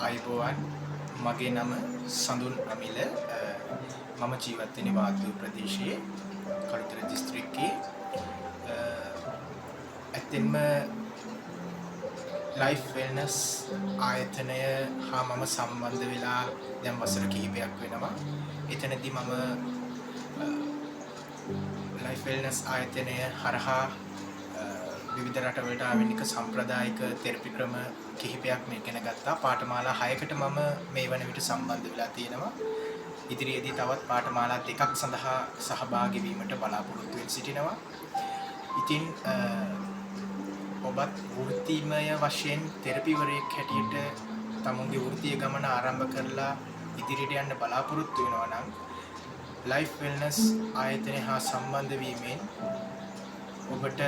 ආයුබෝවන් මගේ නම සඳුන් අමිල මම ජීවත් වෙන්නේ වාග්දු ප්‍රදේශයේ කළුතර දිස්ත්‍රික්කයේ ඇත්තෙන්ම ලයිෆ් වෙල්නස් ආයතනය හා මම සම්බන්ධ වෙලා දැන් වසර කිහිපයක් වෙනවා. එතනදී මම ලයිෆ් වෙල්නස් ආයතනය හරහා විවිධ රටවලට ආවෙනික සම්ප්‍රදායික තෙරපි ක්‍රම කිහිපයක් මේ ඉගෙන ගත්තා. පාඨමාලා 6කට මම මේ වන විට සම්බන්ධ වෙලා තියෙනවා. ඉදිරියේදී තවත් පාඨමාලා 2ක් සඳහා සහභාගී වීමට බලාපොරොත්තු වෙමින් සිටිනවා. ඉතින් ඔබත් වෘත්තිමය වශයෙන් තෙරපිවරයෙක් හැටියට තමුන්ගේ වෘත්තීය ගමන ආරම්භ කරලා ඉදිරියට යන්න බලාපොරොත්තු වෙනවා නම් ලයිෆ් වෙල්නස් ආයතනය හා සම්බන්ධ වීමෙන් ඔබට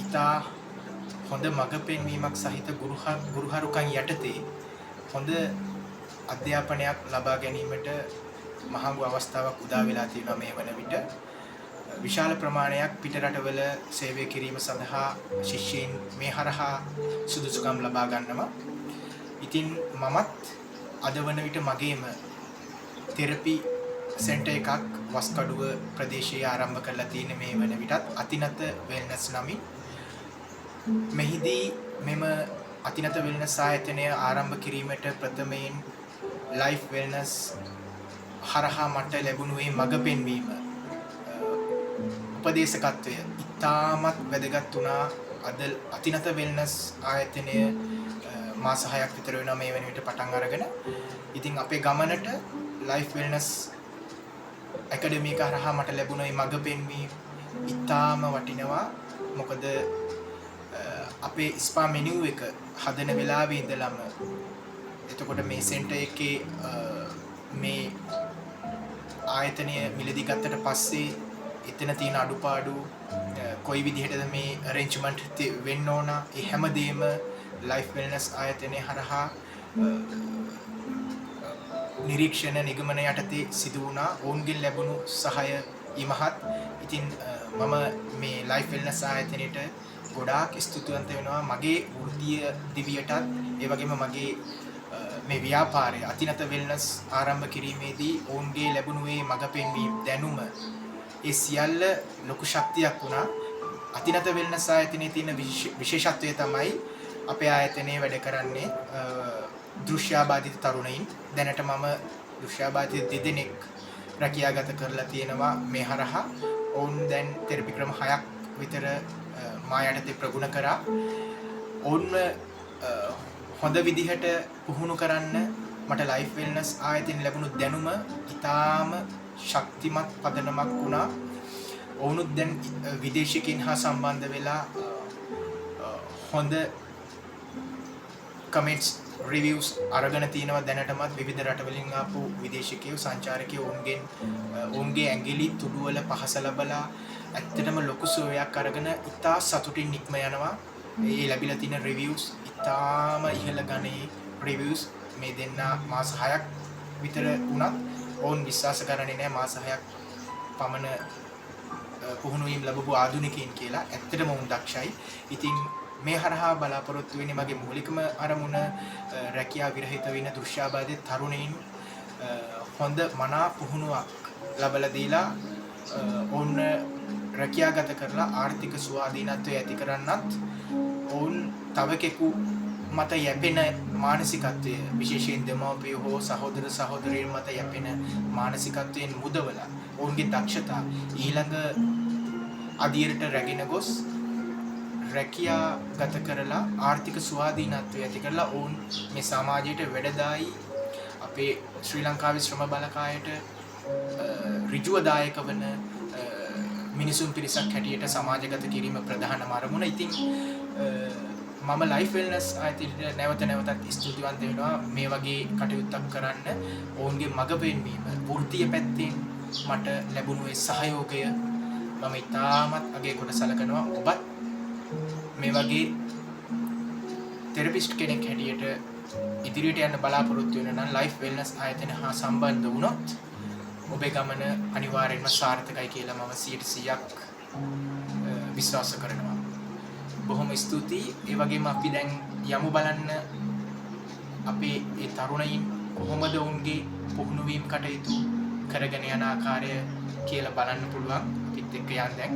ඉතා හොඳ මඟ පෙන්වීමක් සහිත ගුරුහරුකන් යටතේ හොඳ අධ්‍යාපනයක් ලබා ගැනීමට මහඟු අවස්ථාවක් උදා වෙලා තියෙනවා මේ වන විට. විශාල ප්‍රමාණයක් පිටරටවල සේවය කිරීම සඳහා ශිෂ්‍යයින් මේ හරහා සුදුසුකම් ලබා ගන්නවා. ඉතින් මමත් අද වන විට මගේම තෙරපි සෙන්ටර් එකක් වස්කඩුව ප්‍රදේශයේ ආරම්භ කරලා තියෙන මේ වන විටත් අතිනත වෙල්නස් නමින්. මෙහිදී මෙම අතිනත වෙල්නස් ආයතනය ආරම්භ කිරීමට ප්‍රථමයෙන් ලයිෆ් වෙල්නස් හරහා මට ලැබුණු මේ මඟ පෙන්වීම උපදේශකත්වය ඉතාමත් වැදගත් වුණා. අද අතිනත වෙල්නස් ආයතනය මාස 6ක් විතර වෙනවා මේ වෙන විට පටන් අරගෙන. ඉතින් අපේ ගමනට ලයිෆ් වෙල්නස් ඇකඩමි එක හරහා මට ලැබුණ මේ මඟ පෙන්වීම ඉතාම වටිනවා. මොකද අපේ ස්පා මෙනු එක හදන වෙලාවේ ඉඳලම එතකොට මේ සෙන්ටර් එකේ මේ ආයතනය මිලදී ගත්තට පස්සේ එතන තියෙන අඩුපාඩු කොයි විදිහටද මේ arrangement වෙන්න ඕන ඒ හැමදේම ලයිෆ් වෙල්නස් ආයතනය හරහා නිරීක්ෂණ නිගමන යටතේ සිදු වුණා. ඔවුන්ගෙන් ලැබුණු සහාය ඉමහත්. ඉතින් මම මේ ලයිෆ් වෙල්නස් ආයතනයට ගොඩාක් ස්තුතිවන්ත වෙනවා මගේ වෘත්තීය දිවියටත් ඒ වගේම මගේ මේ ව්‍යාපාරය අතිනත වෙල්නස් ආරම්භ කිරීමේදී ඔවුන්ගේ ලැබුණු මේ මඟ පෙන්වීම දැනුම ඒ සියල්ල ලොකු ශක්තියක් වුණා. අතිනත වෙල්නස් ආයතනයේ තියෙන විශේෂත්වය තමයි අපේ ආයතනයේ වැඩ කරන්නේ දෘශ්‍යාබාධිත තරුණයින්. දැනට මම දෘශ්‍යාබාධිත දෙදෙනෙක් රැකියාගත කරලා තියෙනවා මේ හරහා. ඔවුන් දැන් තෙරපි ක්‍රම 6ක් විතර මා යටතේ ප්‍රගුණ කරා. ඔවුන්ව හොඳ විදිහට පුහුණු කරන්න මට ලයිෆ් වෙල්නස් ආයතනයේ ලැබුණු දැනුම ඉතාම ශක්තිමත් පදනමක් වුණා. ඔවුනුත් දැන් විදේශිකයින් හා සම්බන්ධ වෙලා හොඳ කමෙන්ට්ස් රිවිව්ස් අරගෙන තිනවා. දැනටමත් විවිධ රටවලින් ආපු විදේශිකයෝ සංචාරකයෝ ඔවුන්ගේ ඇඟිලි තුඩුවල පහස ලැබලා ඇත්තටම ලොකු සුවයක් අරගෙන ඉතා සතුටින් නික්ම යනවා. මේ ලැබිලා තියෙන රිවිව්ස් ඉතාම ඉහළ ගණයේ රිවිව්ස්. මේ දෙන්න මාස 6ක් විතර වුණත් ඔවුන් විශ්වාස කරන්නේ නැහැ මාස 6ක් පමණ පුහුණු වීම ලැබපු ආධුනිකයින් කියලා. ඇත්තටම උන් දක්ෂයි. ඉතින් මේ හරහා බලාපොරොත්තු වෙන්නේ මගේ මූලිකම අරමුණ රැකියාව විරහිත වෙන දෘශ්‍යාබාධිත තරුණයින් හොඳ මනා පුහුණුවක් ලබලා දීලා ඔවුන් රැකියාගත කරලා ආර්ථික ස්වාධීනත්වය ඇති කරන්නත් ඔවුන් තව කෙනෙකු මත යැපෙන මානසිකත්වය විශේෂයෙන් දෙමව්පියෝ හෝ සහෝදර සහෝදරියන් මත යැපෙන මානසිකත්වයෙන් මුදවලා ඔවුන්ගේ දක්ෂතා ඊළඟ අදියරට රැගෙන ගොස් රැකියා ගත කරලා ආර්ථික ස්වාධීනත්වය ඇති කරලා ඔවුන් මේ සමාජයට වැඩදායි අපේ ශ්‍රී ලංකාවේ ශ්‍රම බලකායට ඍජුව දායක වන මිනිසුන් පිරිසක් හැටියට සමාජගත කිරීම ප්‍රධානම අරමුණ. ඉතින් මම ලයිෆ් වෙල්නස් ආයතනයට නැවත නැවතත් ස්තුතිවන්ත වෙනවා මේ වගේ කටයුත්තක් කරන්න ඔවුන්ගේ මඟ පෙන්වීම වෘත්තීය පැත්තෙන් මට ලැබුණු ඒ සහයෝගය මම ඉතාමත් අගේ කොට සලකනවා ඔබත් මේ වගේ තෙරපිස්ට් කෙනෙක් හැටියට ඉදිරියට යන්න බලාපොරොත්තු වෙන නම් ලයිෆ් වෙල්නස් ආයතන හා සම්බන්ධ වුණොත් ඔබේ ගමන අනිවාර්යෙන්ම සාර්ථකයි කියලා මම 100%ක් විශ්වාස කරනවා. බොහොම ස්තුතියි. ඒ වගේම අපි දැන් යමු බලන්න අපේ ඒ තරුණයින් කොහොමද ඔවුන්ගේ පුහුණු වීම කටයුතු කරගෙන යන ආකාරය කියලා බලන්න පුළුවන්. අපිත් එක්ක යන්න දැන්